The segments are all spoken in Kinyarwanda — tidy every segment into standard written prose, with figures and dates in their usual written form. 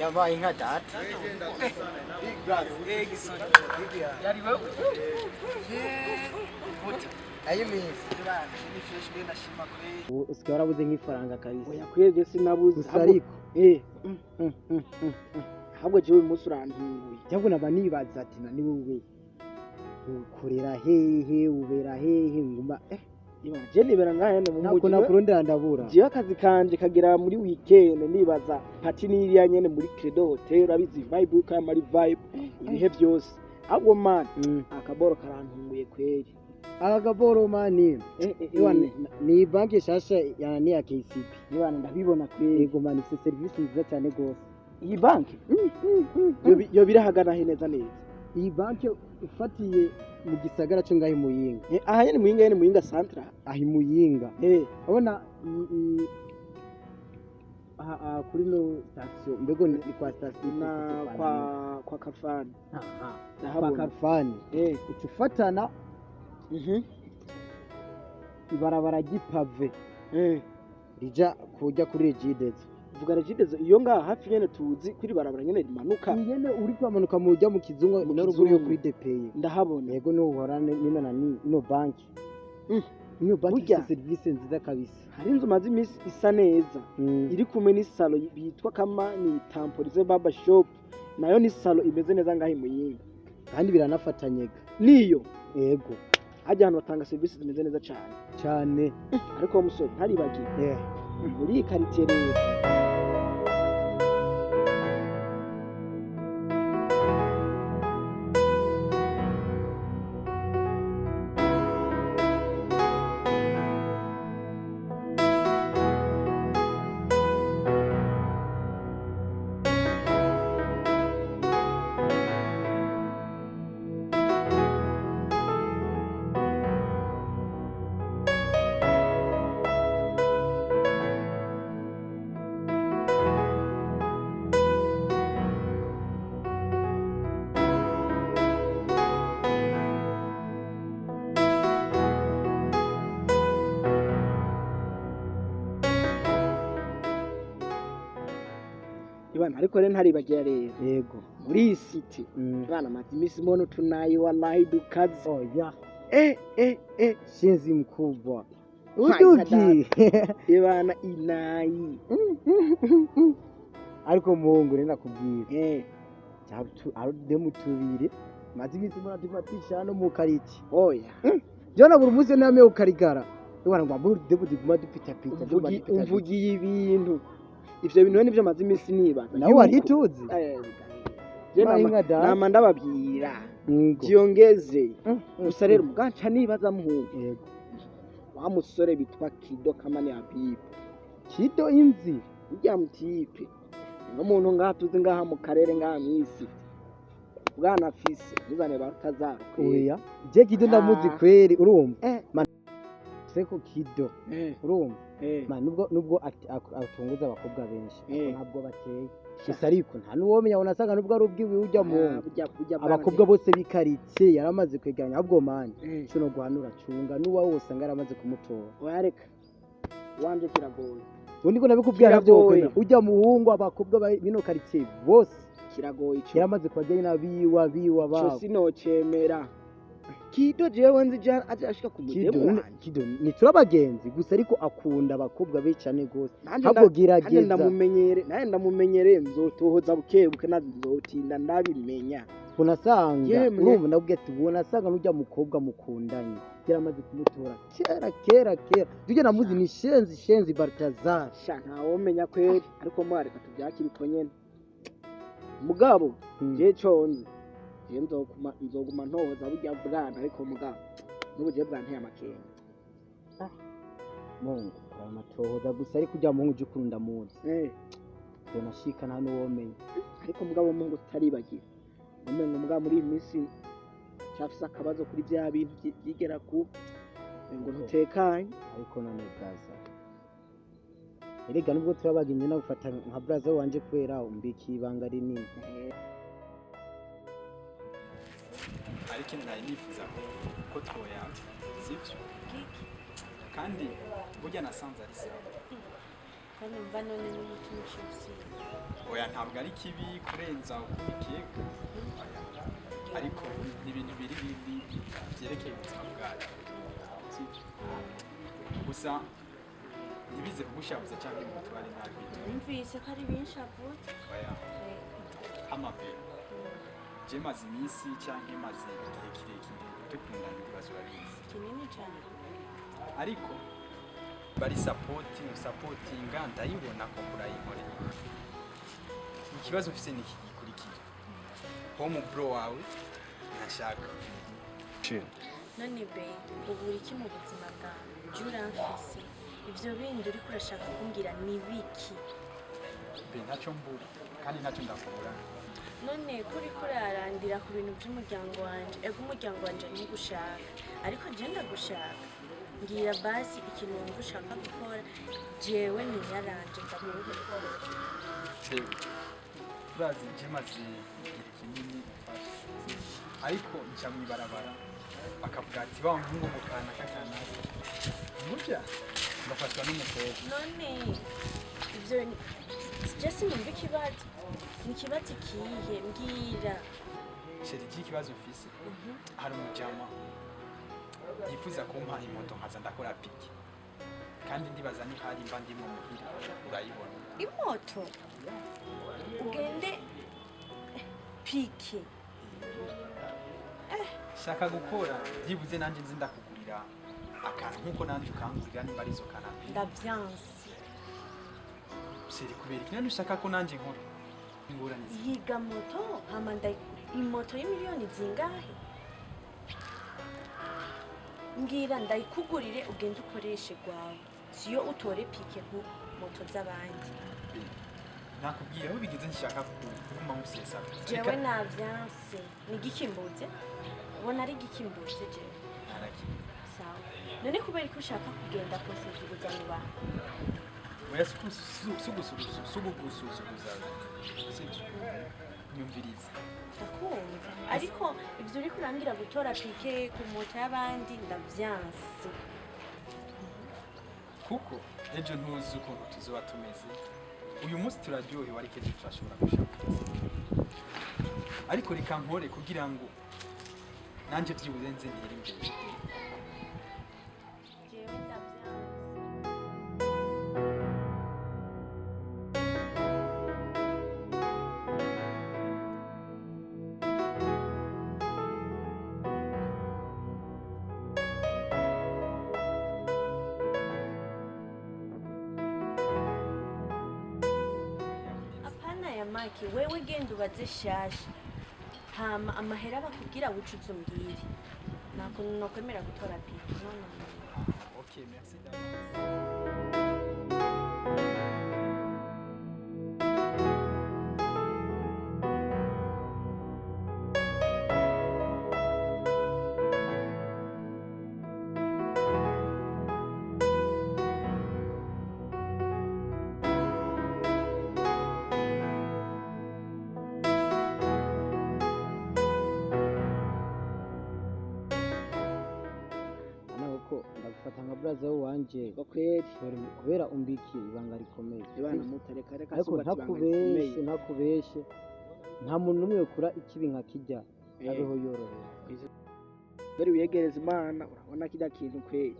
Yabaye inka data. Yari wewe? Usika warabuze nk'ifaranga kabisa. Oya kwebwe sinabuze. Gusa ariko ahubwo jewe umunsi urantunguye. Cyangwa naba nibaza ati na ni wowe. Ukorera hehe ubera hehe nguma Je nibera ngahene mu mujyi nakurondera ndabura. Je akazi kanje kagera muri weekend nibaza pati niriya nyene muri Credo Hotel abizi vibe ka mari vibe ibihe byose. Ahubwo man akaboro karantunguye kweri. Akagaboro mani ni banki shasha ya ni ya KCB. Nibana ndabibona kweri. Yego man ifite service nziza cyane gose. Iyi banki yo birahagana neza neza. Iyi banki ufatiye mu gisagara cyo ngaho Muyinga. Aha nyene Muyinga central. Ahi Muyinga. Abona kuri no station mbego ni kwa station na kwa Kafani. Kwa Kafani. Utufatana ibarabara gipave. Rija kujya kuri Regidezo. Vuga Regidezo iyo ngaha hafi nyene tuzi kuri barabara nyene rimanuka. Nyene uri kwamanuka mu ujya mu kizungu no ruguru yo kuri DPE. Ndahabona. Yego no uhorane no banki. Niyo banki ifite service nziza kabisa. Hari inzu mazi imisi isa neza. Iri kumwe ni salo bitwa kama ni Tamporize Baba Shop. Nayo ni salo imeze neza ngaho Muyinga. Kandi biranafatanyega. Niyo. Yego. Hajya hano batanga service zimeze neza cyane. Ariko umusore ntaribagiye. Muri quartier rero. Ibana ariko rero ntaribagiye rero. Yego. Muri iyi city. Ibana mazi imisi mono tunayi wallahi dukazi. Oya. Shenzi mkubwa. Uduki. Ibana inayi. Ariko muhungu rena kubwira. Demu tubiri. Mazi imisi mono tufatisha no mu kariti. Oya. Jona buri munsi name ukarigara. Ibana ngo mburu demu diguma dupita pita. Umvugiye ibintu. Ivyo bintu nivyo mazi imisi niba. Nawe warituzi. Nama ndababwira. Jiongeze. Gusa rero muganca nibaza muhungu. Yego. Wa musore bitwa Kido kamane Habibu. Kido inzi. Ujya mutipe. N'umuntu ngatuzi ngaha mu karere ngaha mwisi. Bwana fise uzane batazaro. Oya. Je Kido ndamuzi kweri urumva. Seko Kido. Urumva. Nubwo atunguza abakobwa benshi ntabwo bateye gusa ariko nta nuwomenya unasanga nubwo ari ubwiwe ujya mu abakobwa bose bikaritse yaramaze kwegeranya ahubwo manje cyo no guhanura cunga nuwa wose ngaramaze kumutora wareka wanje kiragoye undi ko nabikubwira byo ujya muhungu abakobwa bino karitse bose kiragoye ico yaramaze kubajyanye n'abiwa ico babo sinocemera Kido jewe nzi aje ashika ku mudemu Kido ni turabagenzi gusa ariko akunda abakobwa becane gose nanje ahubwo gerageza ndamumenyere nzotohoza bukebuke nazotinda ndabimenya unasanga urumva ndabwiye ati unasanga n'ujya mukobwa mukundanye yaramaze kumutora kera tujye namuzi ni shenzi Baltazar sha ntawomenya kweri ariko mwareka tubyakira uko nyene mugabo je conze je nzoguma ntohoza burya bwana ariko mugabo n'ubuje bwanteye amakenga Mungu amatohoza gusa ariko ujya muhungu ukunda muzi donashika nta nuwomenya ariko mugabo Mungu tutaribagira umengo mugabo muri iyi minsi cyafise akabazo kuri bya bintu byigera ku ngo ntutekanye ariko none bwaza erega nubwo turabagenye na gufata nka braza wanje kwera umbiki ibanga rinini ariko nari nifuza ko twoya sivyo kandi burya nasanze ari sawa kandi mva none n'umutima ushimuse oya ntabwo ari kibi kurenza ukubikeka ariko ni ibintu biri byerekeye ubuzima bwacu sivyo gusa ntibize kugushabuza cyangwa ngo tubane nabi numvise ko ari binshavutse oya amapero je maze iminsi cyangwa maze igihe kirekire dukundana ibibazo urabizi kinini cyane ariko bari supportinga ndayibona ko murayinkorera ikibazo mfise ni kigikurikira home bro wawe nashaka none be ubu iki mu buzima bwawe uramfise ivyo bindi uri kurashaka kumbwira ni biki be ntacyo mbura kandi ntacyo ndakubura none kuri kurarandira ku bintu by'umuryango wanje ego umuryango wanje ni gushaka ariko je ndagushaka ngira basi ikintu wumva ushaka gukora jewe niyaranje ndamuhe urazi je maze igihe kinini ariko nca mwibarabara bakavuga ati ba muhungu mukana kakana burya ndafashwa n'umukobwa none ivyo je sinumva ikibazo ni ikibazo ikihe mbwira sheri ikibazo mfise hari umujama yifuza kumpa imoto nkaza ndakora piki kandi ndibaza ni hari mba ndimo muhira urayibona imoto ugende piki shaka gukora byibuze nanjye nzi ndakugurira akantu nkuko nanjye ukangurira nimba arizo kanapi ndavyanse sheri kubera iki nanjye ushaka ko nanjye nkora ingorane yiga moto hama imoto y'imiliyoni zingahe mbwira ndayikugurire ugende ukoreshe gwawe siyo utore pike ku moto z'abandi nakubwiye aho bigeze nshaka kuguma musesa jewe navyanse ni gikimbuze ubona ari gikimbuze jewe naraki sawa none kubera ko ushaka kugenda kusuzuguza mu bantu oya sugusuzuguza sibyo nyumviriza ndakumva ariko ivyo uri kurangira gutora pike ku moto y'abandi ndavyanse kuko ejo ntuzi ukuntu tuzoba tumeze uyu munsi turaryohewe ariko ejo turashobora gushaka ariko reka nkore kugira ngo nanjye byibuze nze ntere imbere jewe ndavyanse Mike wewe genda ubaze shasha hama amahera bakubwira wucuze umbwire nako nokwemera gutora piki none okay merci ndagufata nka braza wanje kweli kubera umbiki ibanga rikomeye ibana mutareka ariko ntakubeshe nta muntu n'umwe ukura ikibi nka kijya abeho yorohewe mbere wiyegereza Imana urabona kijya kintu kweri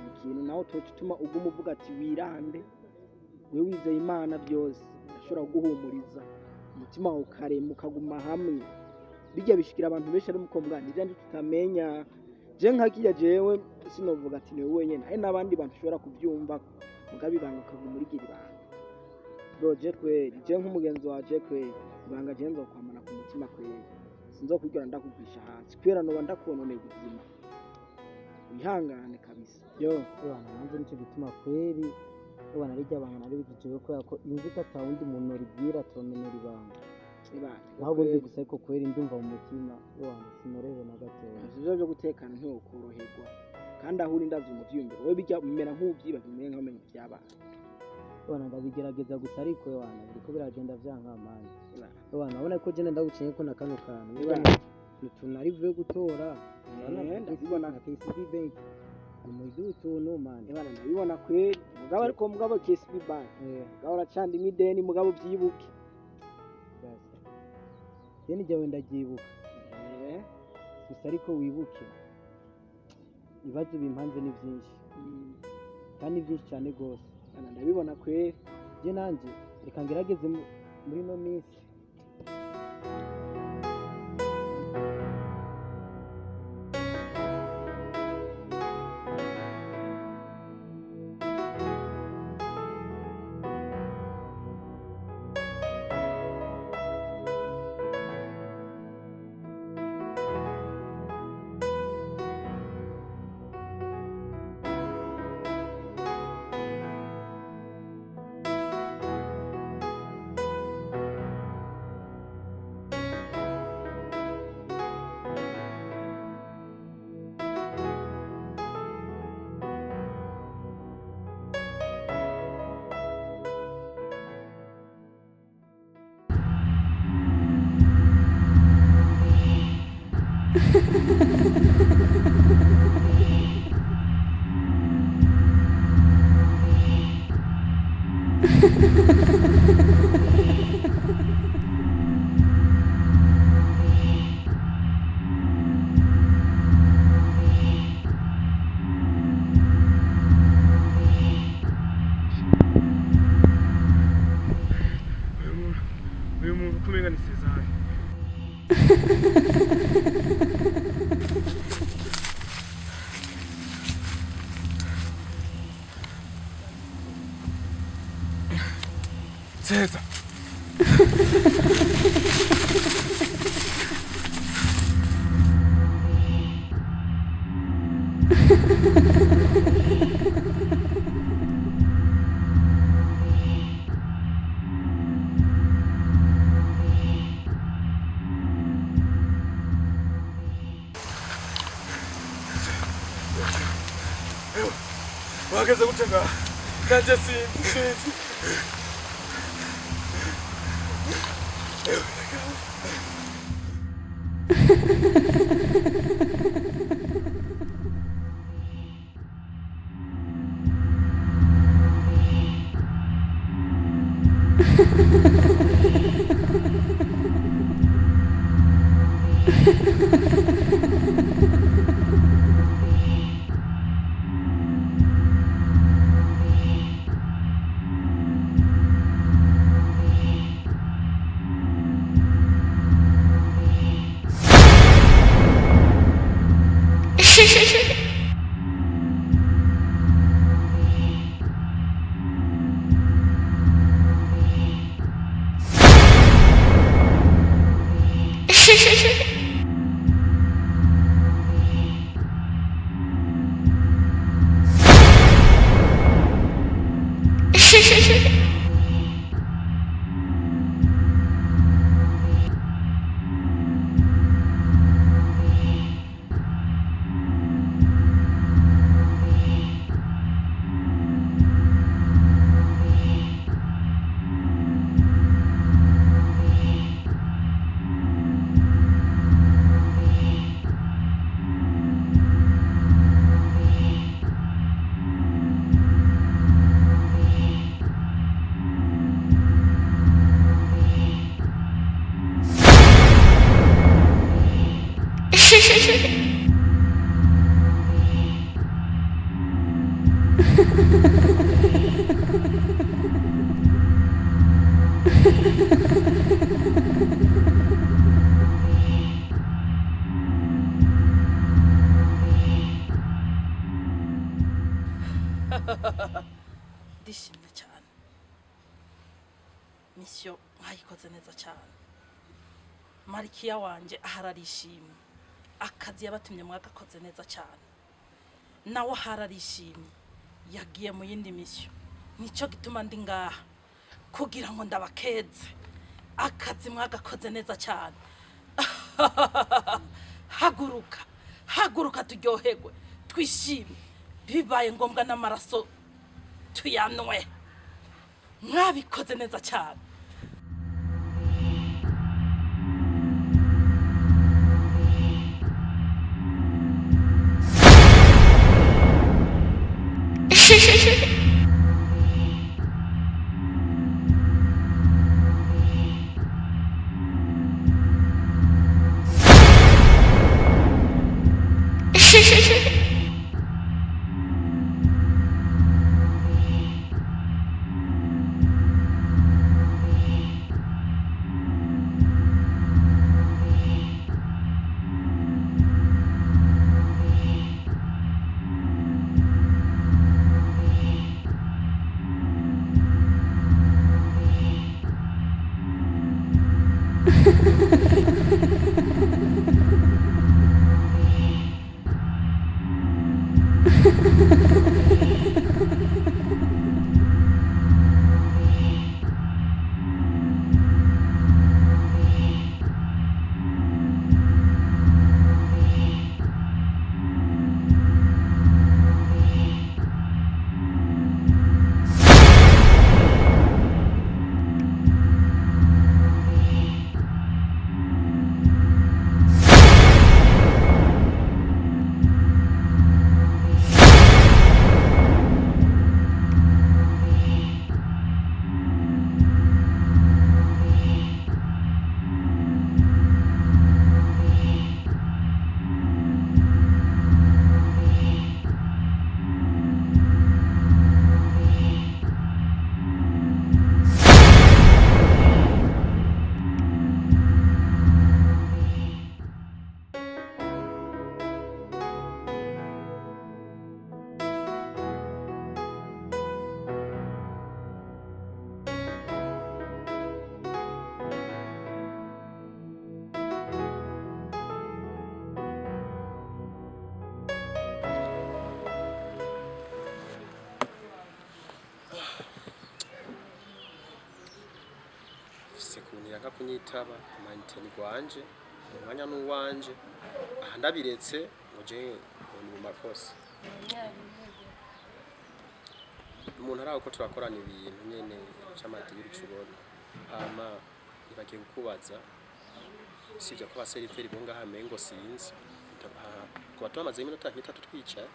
ni ikintu nawe utuma uguma uvuga ati wirande we wizeye Imana byose ashobora kuguhumuriza umutima wawe ukarema ukaguma hamwe bijya bishikira abantu benshi ari mukombwa nibyo tutamenya je nka kijya jewe sinovuga ati niwe wenyene hari n'abandi bantu ushobora kubyumva mugabibanga ukaguma muri giribanga Roger kweri je nk'umugenzi wa je kweri ibanga je nzokwamana ku mutima kweri sinzokugera ndakugwisha hasi kwera no ndakubononeye ubuzima wihangane kabisa yo bana nanze nicyo gituma kweri bana rijya abantu nari bigiye ko yako inzi ko atawundi muntu ribwira tomenera ibanga naho ubundi gusa ariko kweri ndumva mu mutima bana sinorewe na gatoya ivyo byo gutekana ntokoroherwa kandi aho uri ndavye umuvyumviro we bijya umera nk'ubyiba bimwe nk'amenye byaba bana ndabigerageza gusa ariko bana biriko biragenda vyankamanye bana abona ko je ndagucinye ko nakano kantu tunari vuye gutora ndabibona na KCB bank umudu tuntu mane bana ndabibona kweri mugabo ariko mugabo KCB bank mugabo uracanda imideni mugabo byibuke deni jyawe ndagyibuka gusa ariko wibuke ibibazo bimpanze ni byinshi kandi byinshi cyane rwose bana ndabibona kweri je nanje reka ngerageze muri no minsi uyu muntu kumenya ni Cesar Cesar wageze gutenga nanje sinzi ndishimye cyane misiyo mwayikoze neza cyane malikiya wanje ahararishimye akazi yabatumye mwagakoze neza cyane nawe ahararishimye yagiye mu yindi misiyo nicyo gituma ndi ngaha kugira ngo ndabakeze akazi mwagakoze neza cyane haguruka turyoherwe twishime bibaye ngombwa n'amaraso tuyanwe mwabikoze neza cyane kunira kunyitaba amanteni gwanje umwanya n'uwanje aha ndabiretse muje mu makosa umuntu araho ko turakorana ibintu nyene cy'amadiri cubona ama ibagiye kukubaza sivyo ko baseriveri bonga hamengo sinzi kwa twamaze iminota 3 twicaye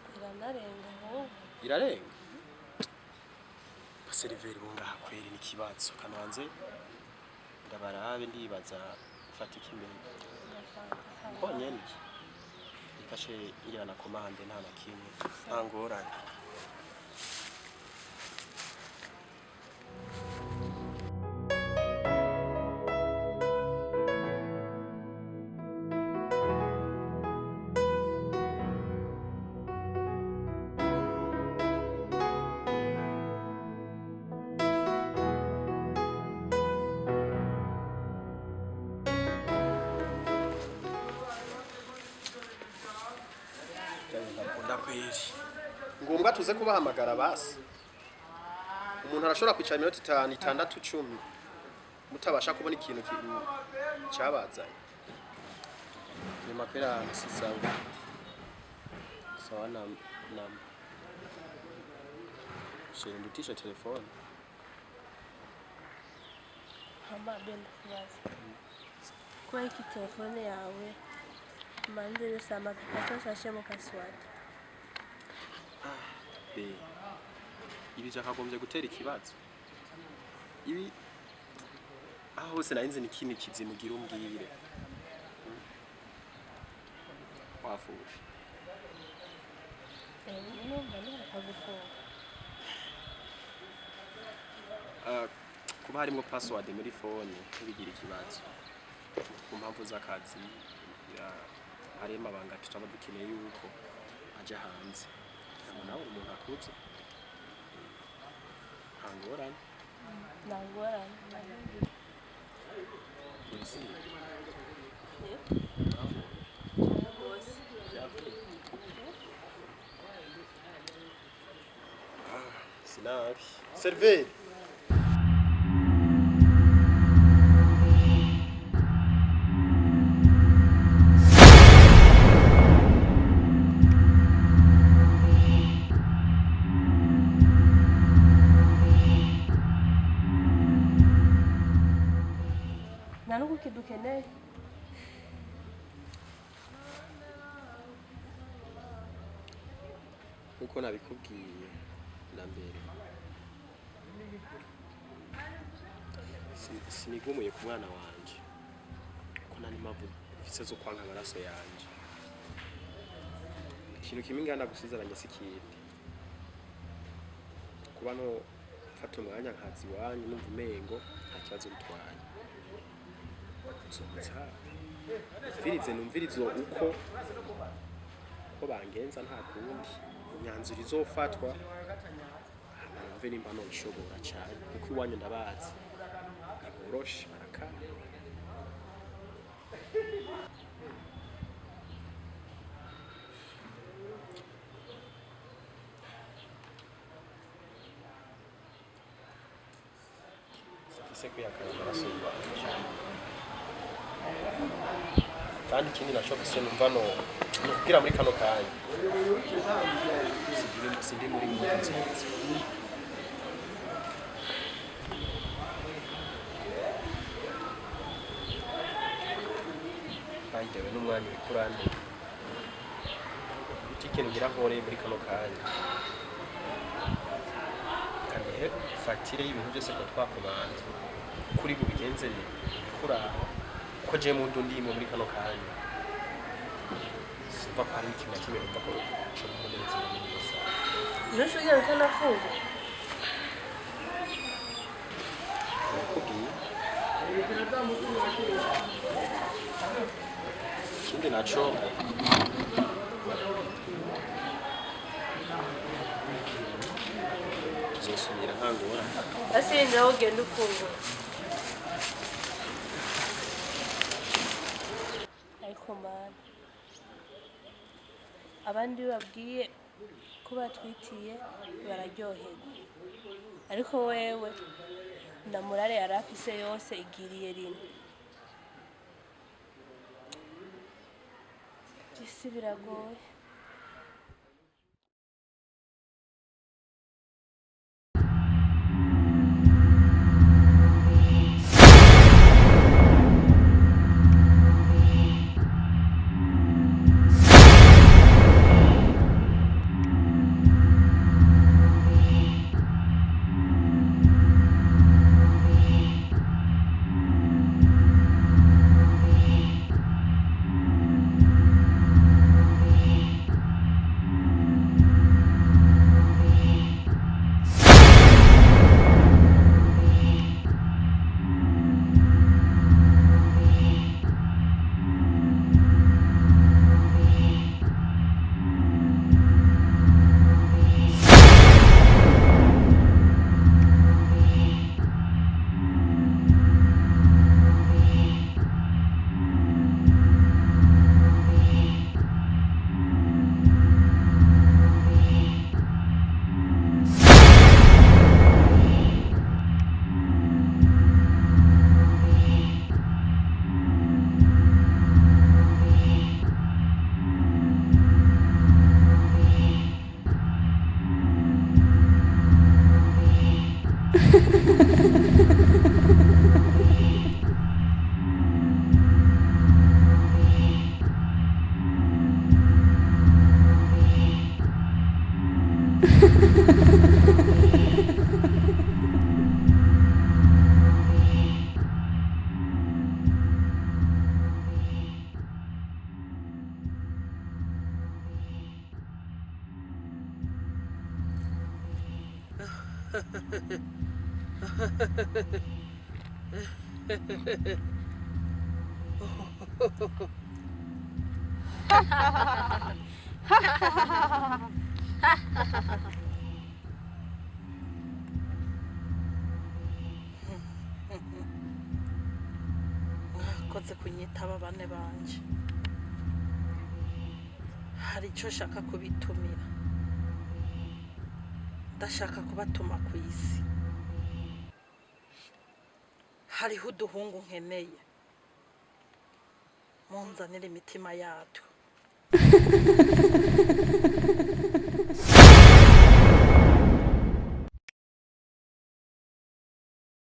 irarenga baseriveri bonga hakweri n'ikibazo kanwanze ndabarabe ndibaza ufatika imbere ko nyene ikashe ngira na komande nta nakimwe ntangorane ngombwa tuze kubahamagara basi umuntu arashobora kwicara iminota 5 6 10 mutabasha kubona ikintu cyabazanye nyuma kwera nsisawe sawa na ndutisha telefone hamba benda kubaza kwa iki telefone yawe manze sama atosha mu kaswadi ibi jakagombye gutera ikibazo ibi aho hose narinze nikini kizimugira umbwire wafushe numva nshaka gufunga. kuba harimo password muri phone ntibigira ikibazo ku mpamvu z'akazi hari amabanga tutaba dukeneye yuko aja hanze cyangwa nawe umuntu akuze hangorane Nangorane. polisi Rwose. sinabi serveri Nta n'uko kidukeneye. nkuko nabikubwiye na mbere sinigumuye ku mwana wanje ko nta n'impamvu mfise zo kwanka amaraso yanje ikintu kimwe ngana gusizaranya si ikindi kuba no fata umwanya nkazi iwanyu numva umengo nta kibazo bitwaye numvirize uko bangenza nta kundi imyanzuro izofatwa numve nimba nobishobora cyane kuko iwanyu ndabazi aboroshe barakara safise kwiyakana amaraso y'Imana kandi ikindi naco gise numva no kugira muri kano kanya sindi muri nziza bangewe n'umwanya wikurande ikintu ngira nkore muri kano kanya kandi fagitire y'ibintu byose ko twakomanze kuri bubigenze kuraba ko je muntu ndimo muri kano kanya siva pari ikintu kimwe ndako cyo muneza neza Ntushobora utanafunga. ikindi naco tuzosubira nkangora Ase nawe ugenda ufungura. Ariko mana, abandi babwiye ko batwitiye bararyoherwa, ariko wewe na murare yari afise yose igiriye rimwe. Isi biragoye. mwakoze kunyitaba bane banje, hari icyo nshaka kubitumira, ndashaka kubatuma ku isi. Hariho uduhungu nkeneye, munzanire imitima yatwo.